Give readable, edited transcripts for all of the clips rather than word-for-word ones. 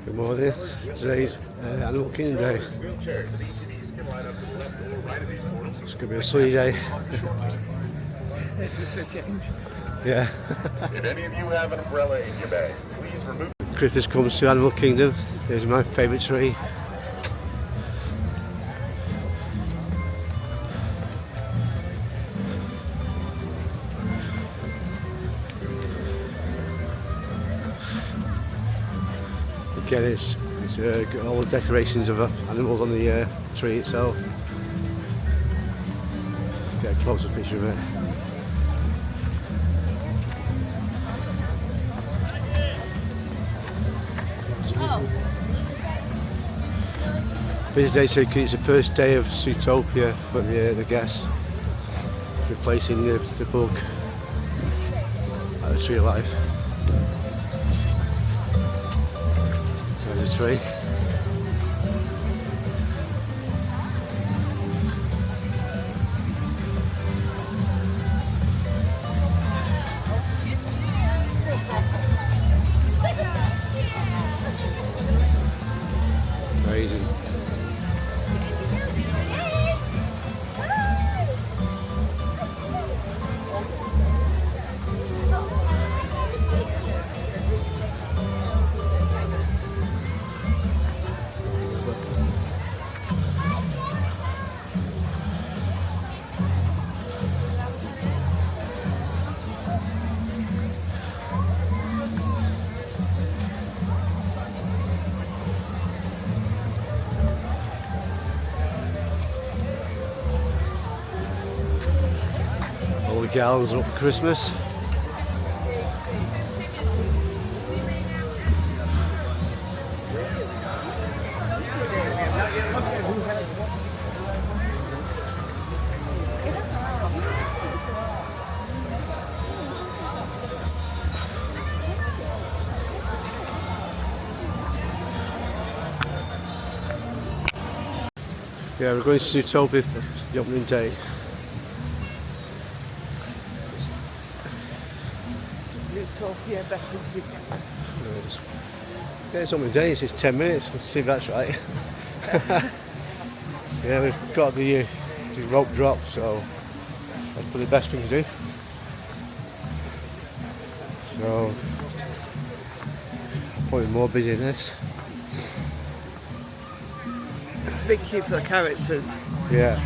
Good morning. Today's Animal Kingdom Day. It's going to be a sunny day. Just for change. Yeah. If any of you have an umbrella in your bag, please remove. Christmas comes to Animal Kingdom. Here's my favourite tree. Again, it's got all the decorations of animals on the tree itself. Get a closer picture of it. Busy day, so it's the first day of Zootopia for the guests, replacing the book Tree of Life. There's a tree. Amazing. All the gallons are up for Christmas. Yeah, we're going to Zootopia for the opening day. Zootopia, better together. Yeah, it's opening day, it's just 10 minutes, let's see if that's right. Yeah, we've got the rope drop, so that's probably the best thing to do. So, probably more busy than this. It's a big queue for the characters. Yeah.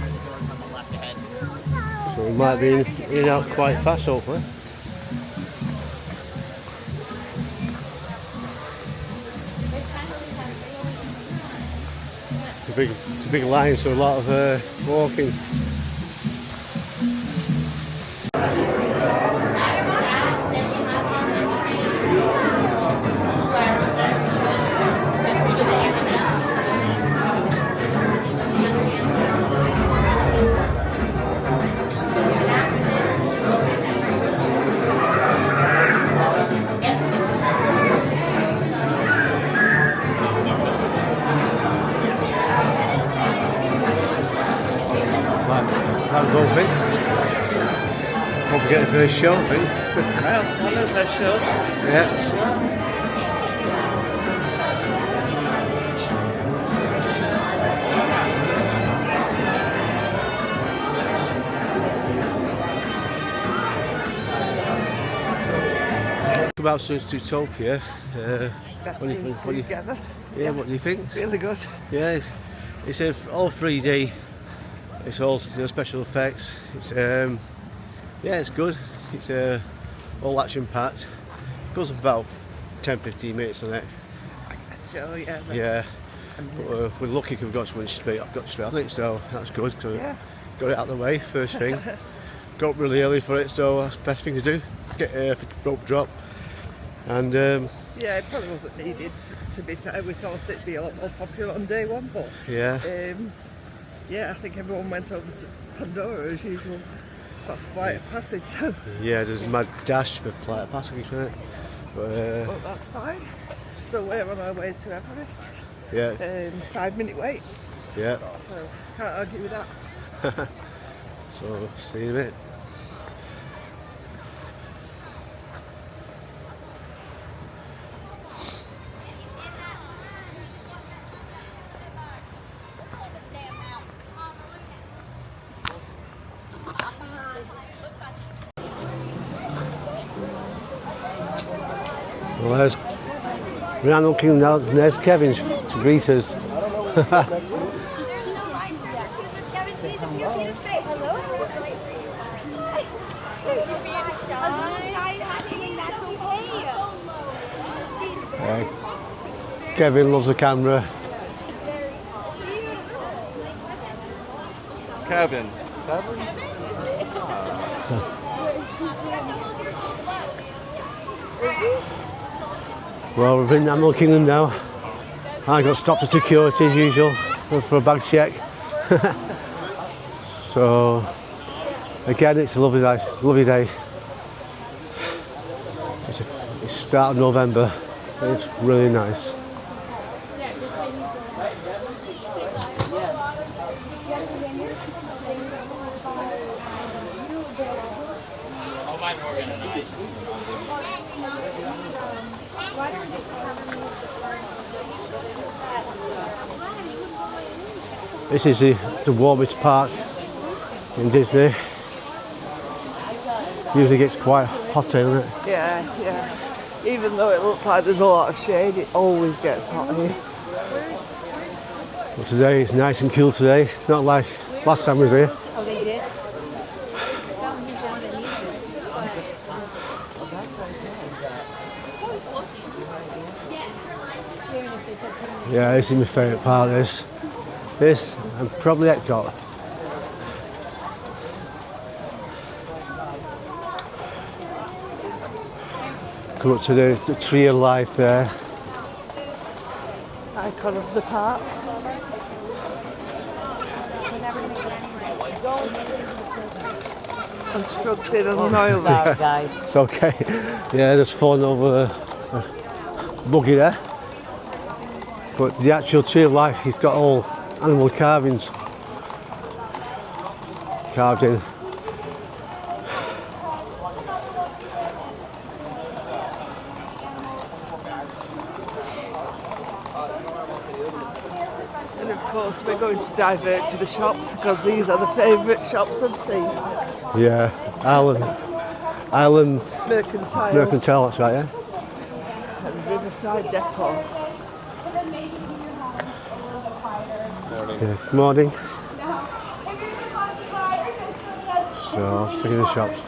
So we might be in and out quite fast, hopefully. It's a big line, so a lot of walking. That was all thing. Hope we get the first show, I think. Well, one of the first shows. Yeah. About Zootopia. Together. Yeah, what do you think? Really good. Yeah, it's all 3D. It's all special effects. It's yeah, it's good. It's all action packed. Goes about 10-15 minutes on it. I guess so, yeah. Yeah. But, we're lucky we've got something straight on it, so that's good. So Yeah. got it out of the way first thing. Got up really early for it, so that's the best thing to do. Get a rope drop, and yeah, it probably wasn't needed. To be fair, we thought it'd be a lot more popular on day one, but yeah. Yeah, I think everyone went over to Pandora as usual. That's Flight of Passage. So. Yeah, there's a mad dash for Flight of Passage, isn't it? But, well, that's fine. So we're on our way to Everest. yeah. 5-minute wait. Yeah. So can't argue with that. So see you in a bit. Well, there's the Animal Kingdom now, and there's Kevin to greet us. Kevin loves the camera. Kevin. Well, we're in Animal Kingdom now. I got stopped at security as usual for a bag check. So again, it's a lovely day. It's start of November. It's really nice. This is the warmest park in Disney. Usually gets quite hot here, doesn't it? Yeah. Even though it looks like there's a lot of shade, it always gets hot here. But today it's nice and cool today. Not like last time we was here. Oh, they did? Yeah, this is my favourite part. This and probably Epcot. Come up to the Tree of Life there. Icon of the park. Constructed on an oil rig. It's okay. Yeah, there's falling over a buggy there. But the actual Tree of Life, he's got all animal carvings carved in. And of course we're going to divert to the shops because these are the favourite shops of Steve. Yeah, Island Mercantile that's right, yeah. and Riverside Depot. Yeah, good morning. So I'll stick in the shops.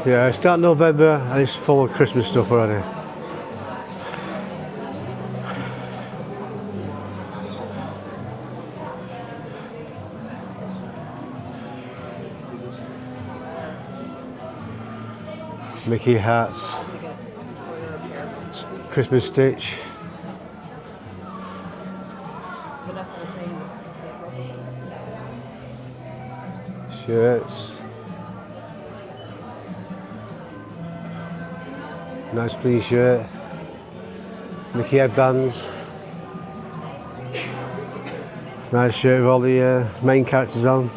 Yeah, it's start November and it's full of Christmas stuff already. Mickey hats, Christmas Stitch. Shirts. Nice green shirt. Mickey headbands. Nice shirt with all the main characters on.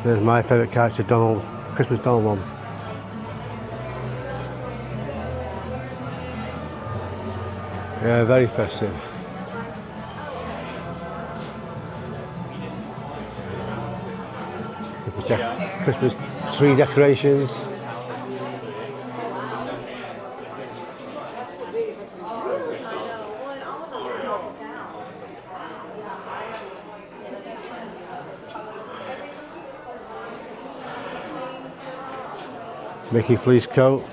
There's my favourite character, Donald, Christmas Donald one. Yeah, very festive. Christmas tree decorations. Mickey fleece coat.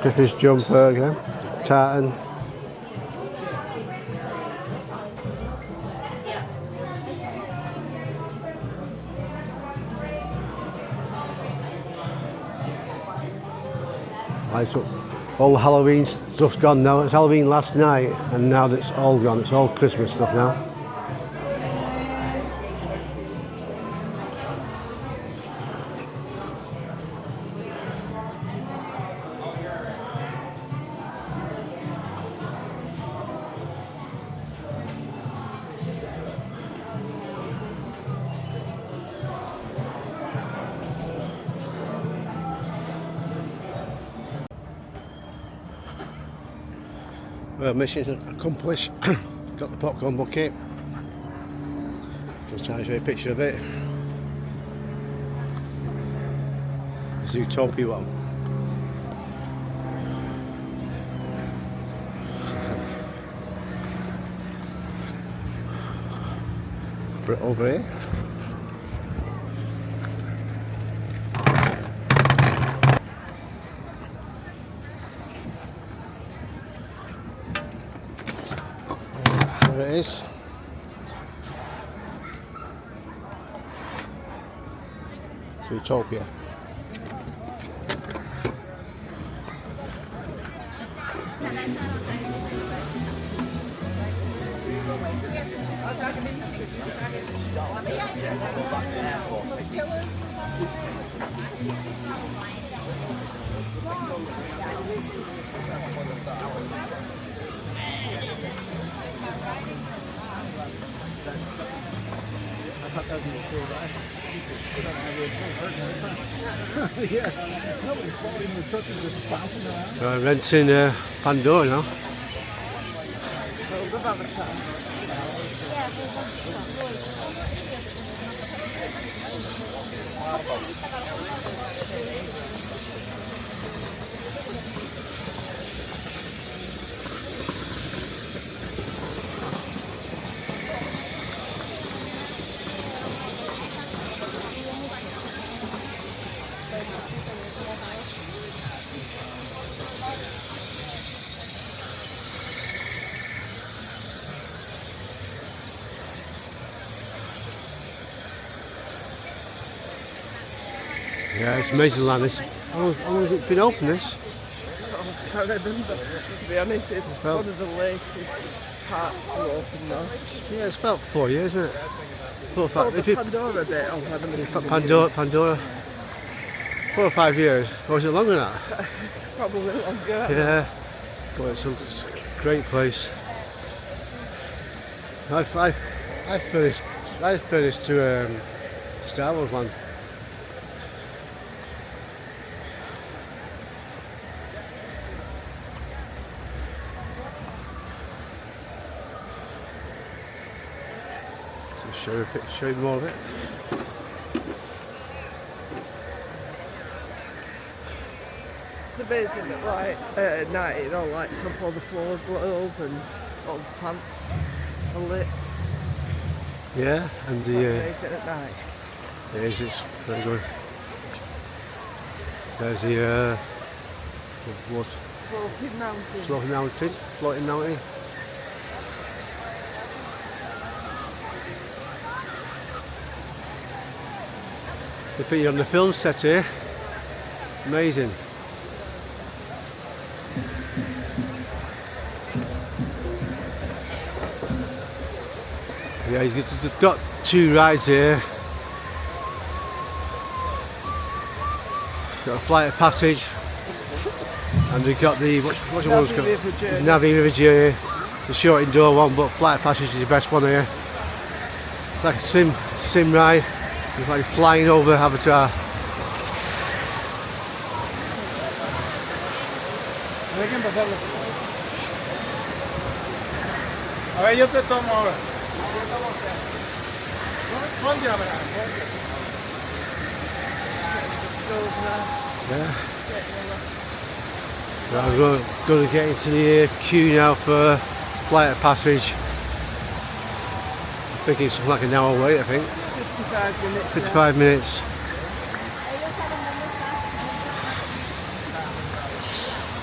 Christmas jumper again, tartan. All the Halloween stuff's gone now. It's Halloween last night and now it's all gone. It's all Christmas stuff now. Well, mission accomplished. Got the popcorn bucket. Just trying to show you a picture of it. The Zootopia one. Put it over here. There it is. Zootopia. Renting Pandora now. Yeah, it's amazing land. How long has it been open, this? I can't remember. To be honest, it's one of the latest parts to open now. Yeah, it's about 4 years, isn't it? 4 or 5. Oh, the Pandora bit of animation. Pandora. 4 or 5 years. Or is it longer than that? Probably longer. Yeah. Well, it's a great place. I finished to Star Wars land. Show you more of it. It's amazing that like at night it all lights up, all the floor glows and all the plants are lit. Yeah, and It's amazing at night. it's very good. There's the what? Floating mountain. They put you on the film set here. Amazing. Yeah, they've got 2 rides here. Got a flight of passage, and we've got the what's the one called? Navi River Journey, the short indoor one, but flight of passage is the best one here. It's like a sim ride. It's like flying over Avatar. A ver, yo te tomo ahora. Yeah. So I'm going to get into the queue now for flight of passage. I think it's like an hour wait, I think. 55 minutes. 55 minutes.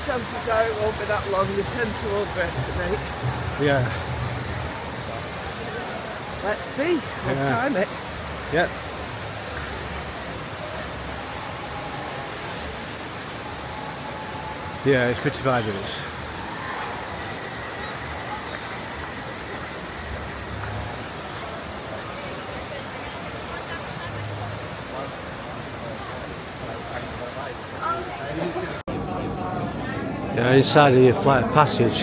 Chances are it won't be that long, you tend to overestimate. Yeah. Let's see, we'll time it. Yep. Yeah, it's 55 minutes. Yeah, inside the flight of passage,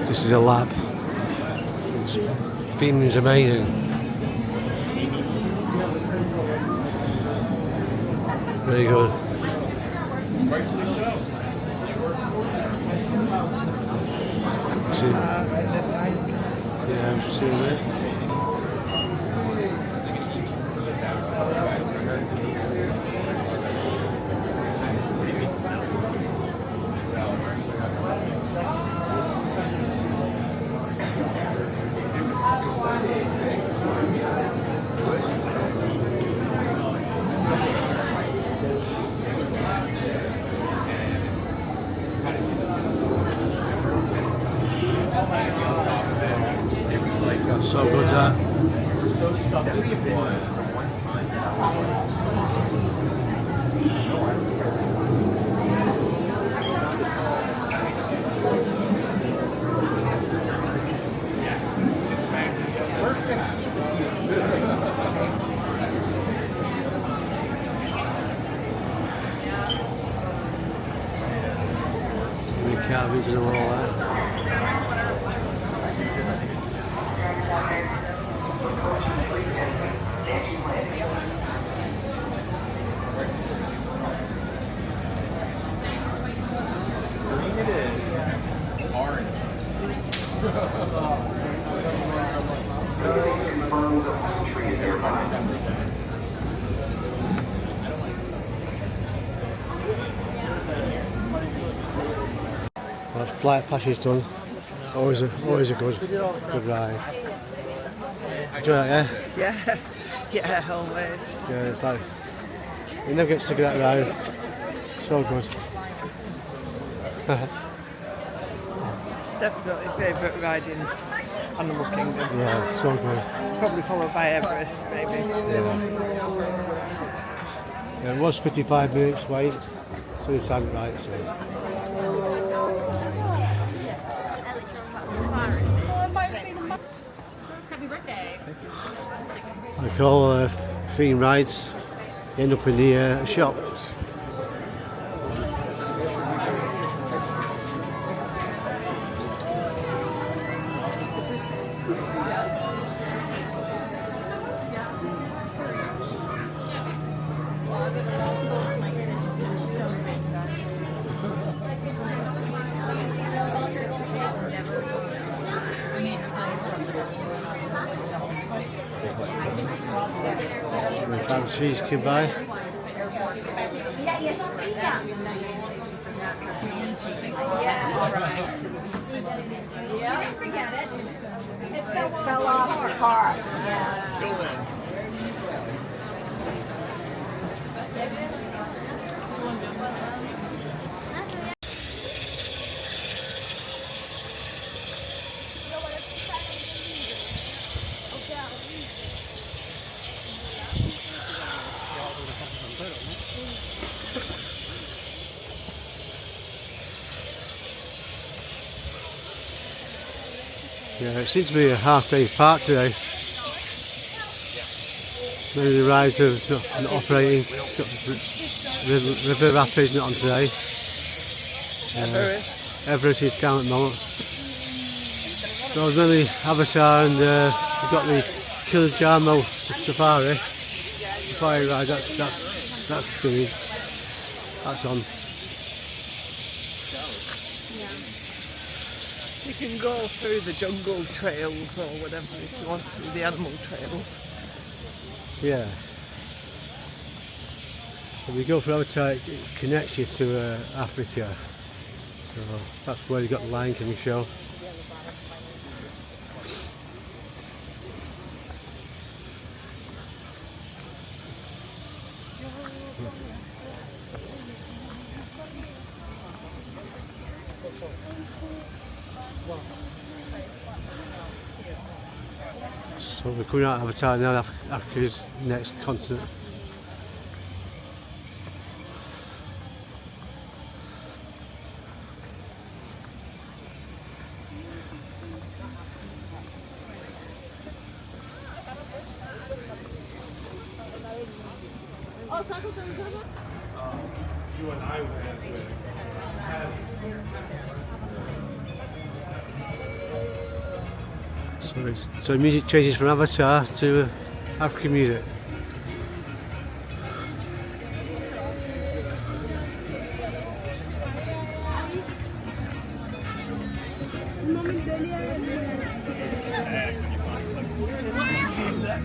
this is a lab. Feeling is amazing. Very good. See- in the tank. Yeah, I've seen it. That's so good that. The carvings and all that. Well, flight passage done. Always a good ride. Enjoy that, yeah? Yeah, always. Yeah, it's like you never get sick of that ride. So good. Definitely favourite ride in Animal Kingdom. Yeah, so good. Probably followed by Everest, maybe. Yeah. Yeah, it was 55 minutes wait, so it's had it right. So. Happy birthday. Like all theme rides, you end up in the shop. The fancies can buy. It fell off the car. Yeah. Yeah, it seems to be a half-day park today. Maybe the rides are not operating. River Rapids not on today. Everest is down at the moment. So there's only Avatar and we've got the Kilimanjaro Safari ride. That's doing. That's on. You can go through the jungle trails or whatever if you want to, the animal trails. Yeah. If you go for Avatar, it connects you to Africa. So that's where you got the Lion King show. So we're coming out of Avatar now, Africa's next continent. You and I went So the music changes from Avatar to African music. Mummy, So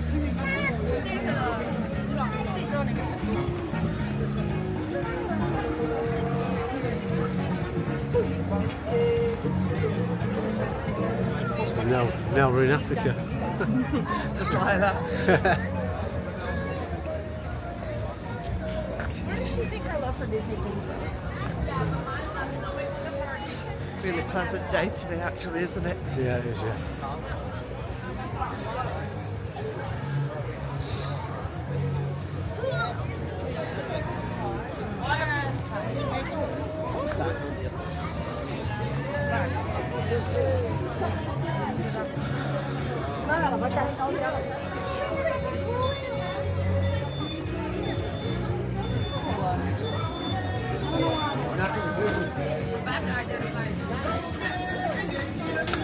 now we're in Africa. Just like that. Really pleasant day today, actually, isn't it? Yeah, it is, yeah.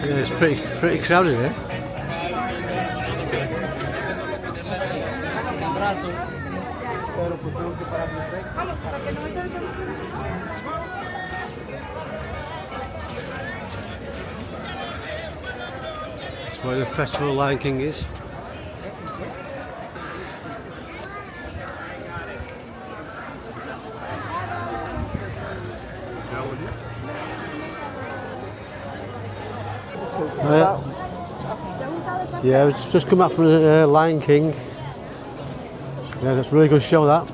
Yeah, it's pretty crowded here. It's where the festival Lion King is. Yeah, we've just come back from the Lion King. Yeah, that's a really good show, that.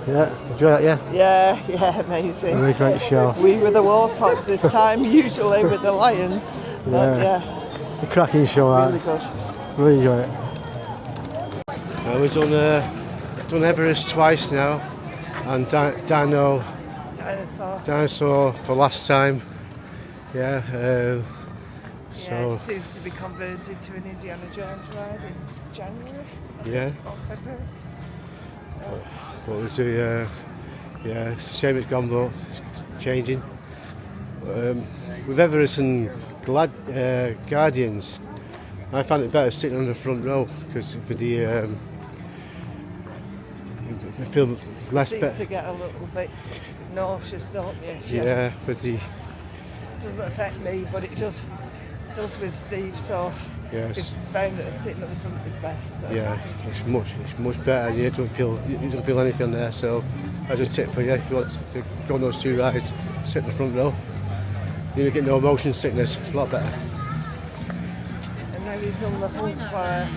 Yeah, enjoy that, yeah? Yeah, amazing. A really great show. We were the warthogs this time, usually with the lions. But yeah, It's a cracking show, that. really good. Really enjoy it. We've done Everest twice now, and Dinosaur. Dinosaur for last time. Yeah, Yeah, it's soon to be converted to an Indiana Jones ride in January yeah. or February. So, What was the yeah, it's a shame it's gone, but it's changing. With Everest and Guardians, I found it better sitting on the front row because with the I feel less seem better. to get a little bit nauseous, don't you? Yeah, with the It doesn't affect me, but it does with Steve. So yes. it's found that sitting at the front is best. So. Yeah, it's much better. You don't feel anything there. So, as a tip for you, if you want to go on those two rides, sit in the front row. You get no motion sickness. It's a lot better. And now he's on the hunt for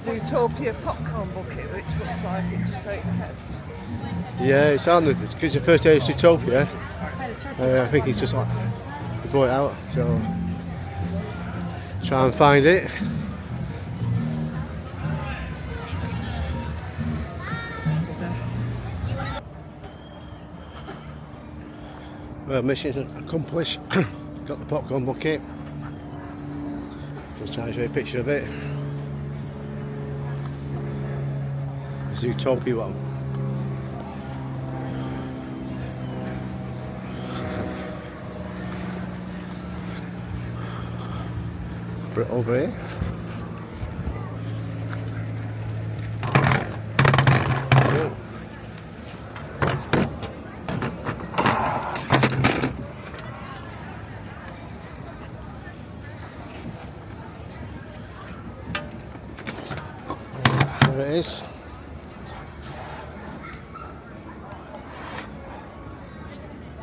Zootopia popcorn bucket, which looks like it's straight ahead. Yeah, it's on. It's the first day of Zootopia. I think he's just he brought it out. So, try and find it. Well, mission accomplished. Got the popcorn bucket. Just trying to show you a picture of it. Zootopia one. Put it over here. Oh. There it is.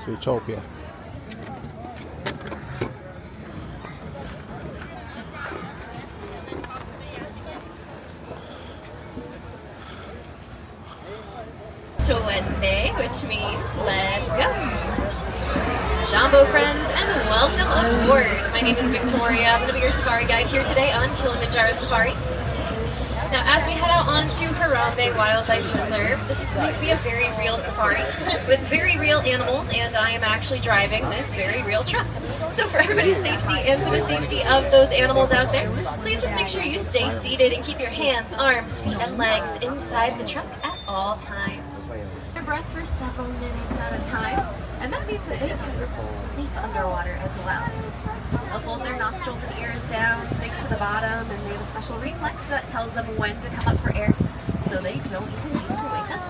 Zootopia. Which means let's go. Jumbo friends, and welcome aboard. My name is Victoria. I'm going to be your safari guide here today on Kilimanjaro Safaris. Now, as we head out onto Harambe Wildlife Reserve, this is going to be a very real safari with very real animals, and I am actually driving this very real truck. So for everybody's safety and for the safety of those animals out there, please just make sure you stay seated and keep your hands, arms, feet, and legs inside the truck at all times. Their breath for several minutes at a time, and that means that they can sleep underwater as well. They'll fold their nostrils and ears down, sink to the bottom, and they have a special reflex that tells them when to come up for air, so they don't even need to wake up.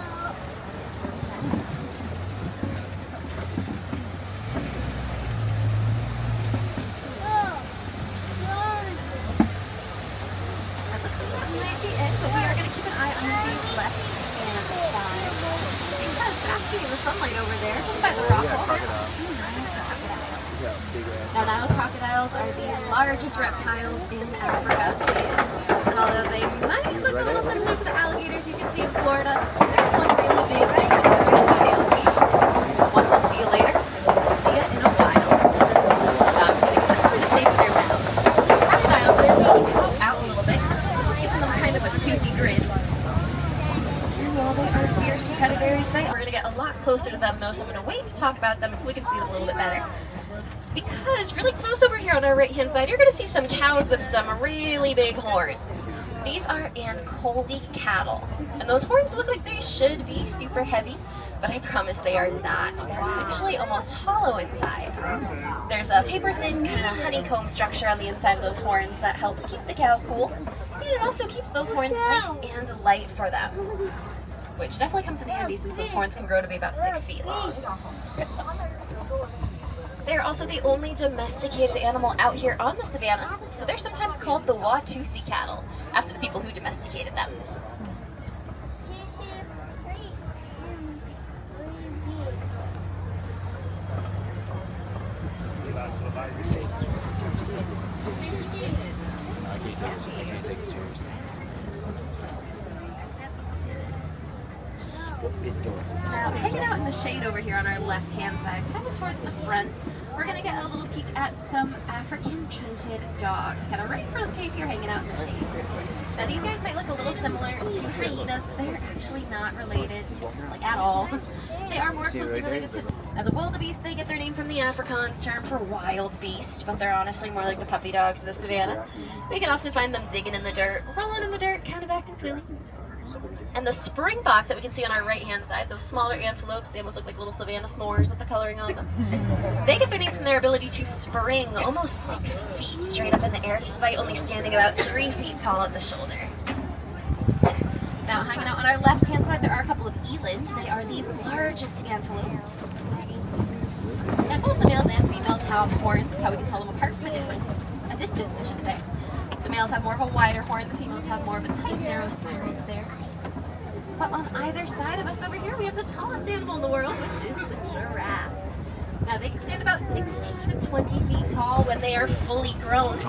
left and the side. Because basking in the sunlight over there, just by the rock wall there. Now, Nile crocodiles are the largest reptiles in Africa. And although they might look a little similar to the alligators you can see in Florida, there's one really big difference between the two. One we'll see you later. We'll see it in a while. It's actually the shape of their mouths. So crocodiles, their teeth go out a little bit, just giving them kind of a toothy grin. And while they are fierce predators, we're going to get a lot closer to them though, so I'm going to wait to talk about them until we can see them a little bit better. Because really close over here on our right hand side, you're going to see some cows with some really big horns. These are Ancole cattle. And those horns look like they should be super heavy, but I promise they are not. They're actually almost hollow inside. There's a paper thin kind of honeycomb structure on the inside of those horns that helps keep the cow cool. And it also keeps those horns nice and light for them. Which definitely comes in handy since those horns can grow to be about 6 feet long. They're also the only domesticated animal out here on the savannah, so they're sometimes called the Watusi cattle, after the people who domesticated them. Now, hanging out in the shade over here on our left-hand side, kind of towards the front, we're going to get a little peek at some African painted dogs, kind of right in front of the cave here, hanging out in the shade. Now, these guys might look a little similar to hyenas, but they're actually not related, like at all. They are more closely related to... Now, the wildebeest, they get their name from the Afrikaans term for wild beast, but they're honestly more like the puppy dogs of the savannah. We can often find them digging in the dirt, rolling in the dirt, kind of acting silly. And the springbok that we can see on our right-hand side, those smaller antelopes, they almost look like little savannah s'mores with the coloring on them. They get their name from their ability to spring almost 6 feet straight up in the air, despite only standing about 3 feet tall at the shoulder. Now, hanging out on our left-hand side, there are a couple of eland. They are the largest antelopes. And both the males and females have horns. That's how we can tell them apart from a distance, I should say. The males have more of a wider horn, the females have more of a tight, narrow spine to theirs. But on either side of us over here, we have the tallest animal in the world, which is the giraffe. Now, they can stand about 16 to 20 feet tall when they are fully grown.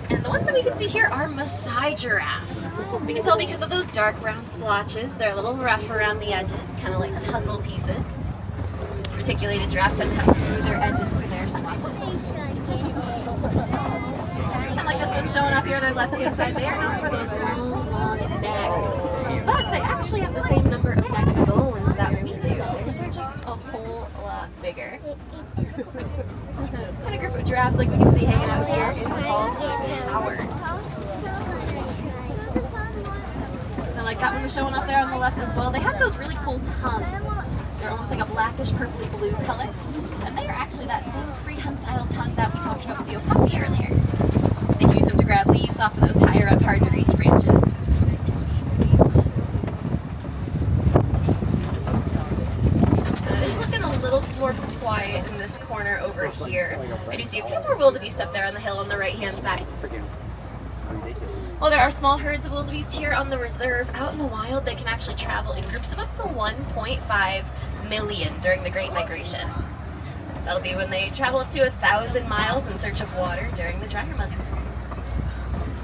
And the ones that we can see here are Maasai giraffe. We can tell because of those dark brown splotches. They're a little rough around the edges, kind of like puzzle pieces. Reticulated giraffes tend to have smoother edges to their splotches. And like this one showing up here on our left-hand side, they are known for those long necks. But they actually have the same number of neck bones that we do. Theirs are just a whole lot bigger. And a group of giraffes like we can see hanging out here is called a tower. And like that one was showing up there on the left as well, they have those really cool tongues. They're almost like a blackish purpley blue color. And they are actually that same prehensile tongue that we talked about with the okapi earlier. They use them to grab leaves off of those higher up, hard to reach branches. It is looking a little more quiet in this corner over here. I do see a few more wildebeest up there on the hill on the right hand side. While there are small herds of wildebeest here on the reserve, out in the wild they can actually travel in groups of up to 1.5 million during the Great Migration. That'll be when they travel up to 1,000 miles in search of water during the drier months.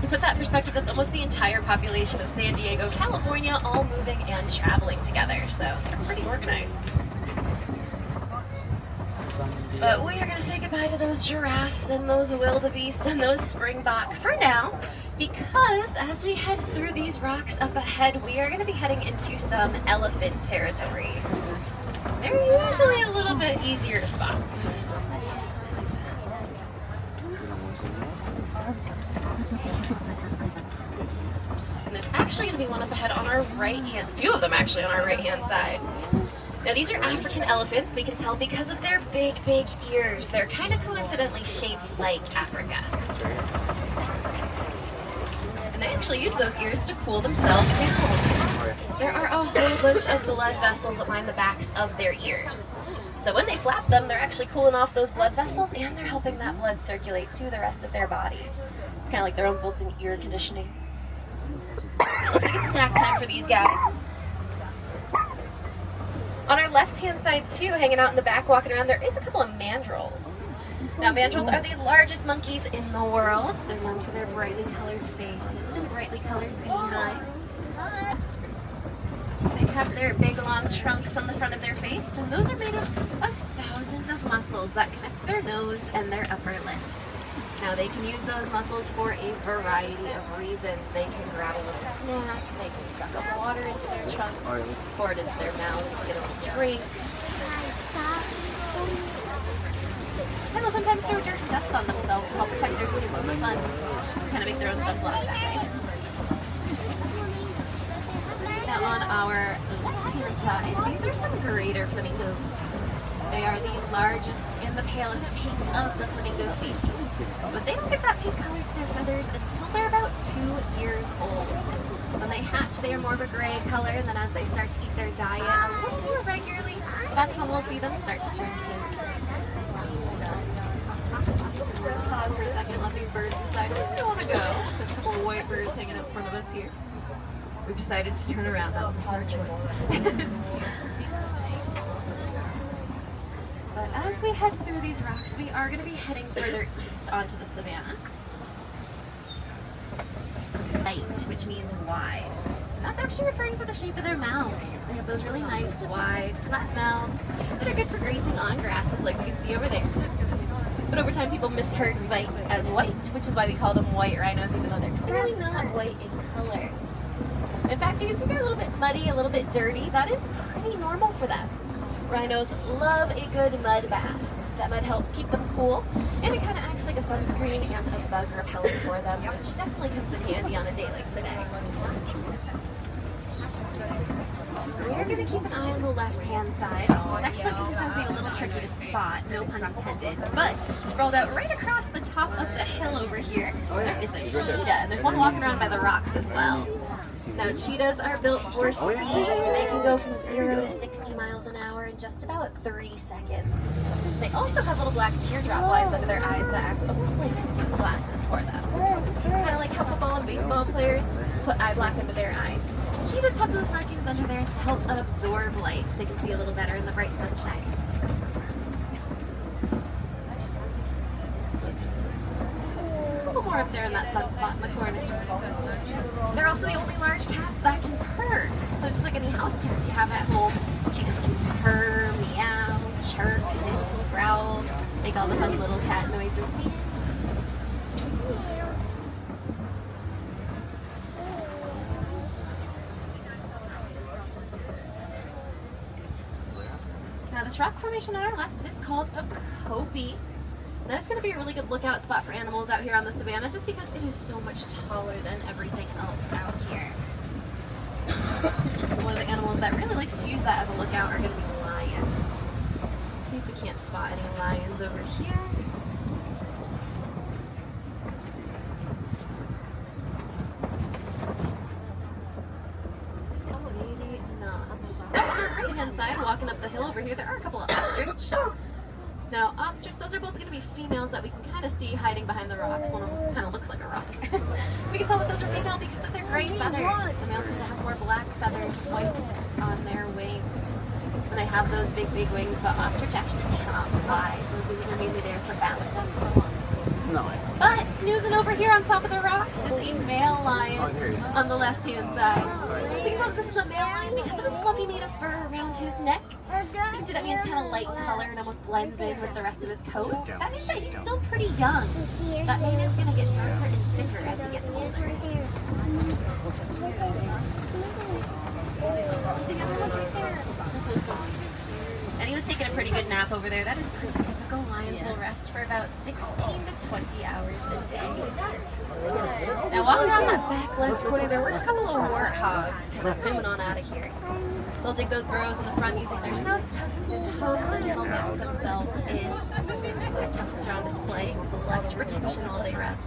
To put that in perspective, that's almost the entire population of San Diego, California, all moving and traveling together, so they're pretty organized. But we are going to say goodbye to those giraffes and those wildebeest and those springbok for now, because as we head through these rocks up ahead, we are going to be heading into some elephant territory. They're usually a little bit easier to spot. And there's actually going to be one up ahead on our right hand, a few of them actually on our right hand side. Now these are African elephants, we can tell because of their big ears. They're kind of coincidentally shaped like Africa. And they actually use those ears to cool themselves down. There are a whole bunch of blood vessels that line the backs of their ears. So when they flap them, they're actually cooling off those blood vessels and they're helping that blood circulate to the rest of their body. It's kind of like their own built-in ear conditioning. Looks like it's snack time for these guys. On our left-hand side too, hanging out in the back, walking around, there is a couple of mandrills. Now, mandrills are the largest monkeys in the world. They're known for their brightly colored faces and brightly colored behinds. They have their big long trunks on the front of their face, and those are made up of thousands of muscles that connect their nose and their upper lip. Now, they can use those muscles for a variety of reasons. They can grab a little snack, they can suck up water into their trunks, pour it into their mouths to get a little drink. And they'll sometimes throw dirt and dust on themselves to help protect their skin from the sun. Kind of make their own sunblock that way. Now on our left-hand side, these are some greater flamingos. They are the largest and the palest pink of the flamingo species. But they don't get that pink color to their feathers until they're about 2 years old. When they hatch, they are more of a gray color, and then as they start to eat their diet a little more regularly, that's when we'll see them start to turn pink. Pause for a second, let these birds decide where they want to go. There's a couple of white birds hanging out in front of us here. We've decided to turn around. That was a smart choice. But as we head through these rocks, we are going to be heading further east onto the savannah. Light, which means wide. And that's actually referring to the shape of their mouths. They have those really nice, wide, flat mouths that are good for grazing on grasses like we can see over there. But over time, people misheard white as white, which is why we call them white rhinos, even though they're clearly not white in color. In fact, you can see they're a little bit muddy, a little bit dirty. That is pretty normal for them. Rhinos love a good mud bath. That mud helps keep them cool, and it kind of acts like a sunscreen and a bug repellent for them, which definitely comes in handy on a day like today. We're going to keep an eye on the left-hand side. This next one can sometimes be a little tricky to spot, no pun intended. But sprawled out right across the top of the hill over here, there is a cheetah, and there's one walking around by the rocks as well. Now, cheetahs are built for speed. They can go from 0 to 60 miles an hour in just about 3 seconds. They also have little black teardrop lines under their eyes that act almost like sunglasses for them. Kind of like how football and baseball players put eye black under their eyes. Cheetahs have those markings under theirs to help absorb light so they can see a little better in the bright sunshine. A little more up there in that sunspot in the corner. They're also the only large cats that can purr. So just like any house cats you have at home, cheetahs can purr, meow, chirp, hiss, growl, make all the fun little cat noises. Now this rock formation on our left is called a copy. That's going to be a really good lookout spot for animals out here on the savannah just because it is so much taller than everything else out here. One of the animals that really likes to use that as a lookout are going to be lions. So let's see if we can't spot any lions over here. Maybe not. On our right-hand side, walking up the hill over here, there are a couple of ostrich. Now, ostrich, those are both going to be females that we can kind of see hiding behind the rocks. One almost kind of looks like a rock. We can tell that those are female because of their gray feathers. The males tend to have more black feathers, white tips on their wings. And they have those big, big wings, but ostrich actually cannot fly. Those wings are mainly there for balance. No. But snoozing over here on top of the rocks is a male lion on the left-hand side. We can tell that this is a male lion because of his fluffy mane of fur around his neck. You can see that means kind of light color and almost blends in with the rest of his coat. That means that he's still pretty young. That mane is going to get darker and thicker as he gets older. And he was taking a pretty good nap over there. That is pretty typical. Lions will rest for about 16 to 20 hours a day. Now walking around that back left corner, there were a couple of warthogs kind of zooming on out of here. They'll dig those burrows in the front using their snouts, tusks, and hooves, and they'll wrap themselves in. Those tusks are on display with a little extra protection while they rest.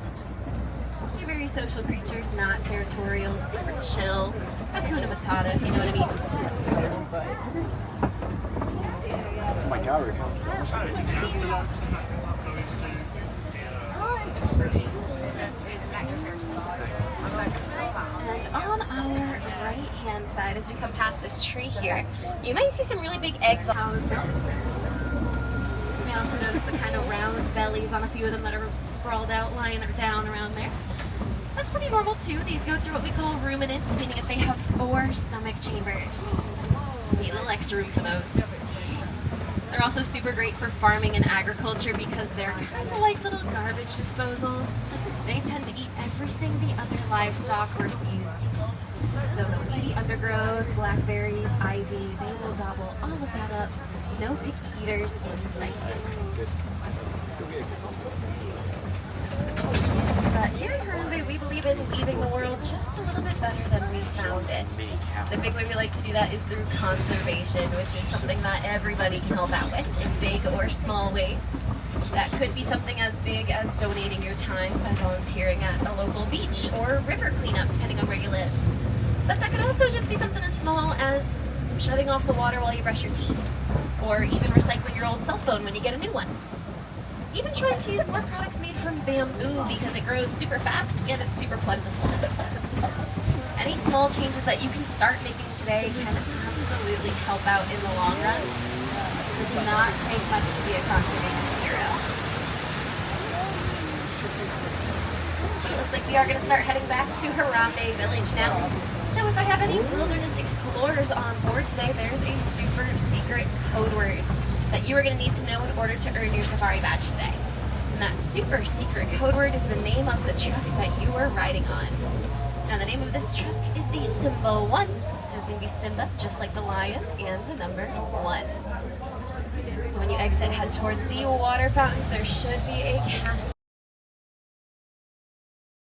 They're very social creatures, not territorial, super chill. Hakuna Matata, if you know what I mean. Oh my God, And on our side as we come past this tree here. You might see some really big eggs housed. You may also notice the kind of round bellies on a few of them that are sprawled out, lying down around there. That's pretty normal too. These goats are what we call ruminants, meaning that they have 4 stomach chambers. Need a little extra room for those. They're also super great for farming and agriculture because they're kind of like little garbage disposals. They tend to eat everything the other livestock refuse to eat. So no weedy undergrowth, blackberries, ivy, they will gobble all of that up. No picky eaters in sight. But here in Harambe, we believe in leaving the world just a little bit better than we found it. The big way we like to do that is through conservation, which is something that everybody can help out with in big or small ways. That could be something as big as donating your time by volunteering at a local beach or river cleanup, depending on where you live. But that could also just be something as small as shutting off the water while you brush your teeth, or even recycling your old cell phone when you get a new one. Even trying to use more products made from bamboo because it grows super fast and it's super plentiful. Any small changes that you can start making today can absolutely help out in the long run. It does not take much to be a conservation hero. It looks like we are going to start heading back to Harambe Village now. So if I have any wilderness explorers on board today, there's a super secret code word that you are going to need to know in order to earn your safari badge today. And that super secret code word is the name of the truck that you are riding on. Now the name of this truck is the Simba 1. It's going to be Simba, just like the lion, and the number 1. So when you exit, head towards the water fountains. There should be a cast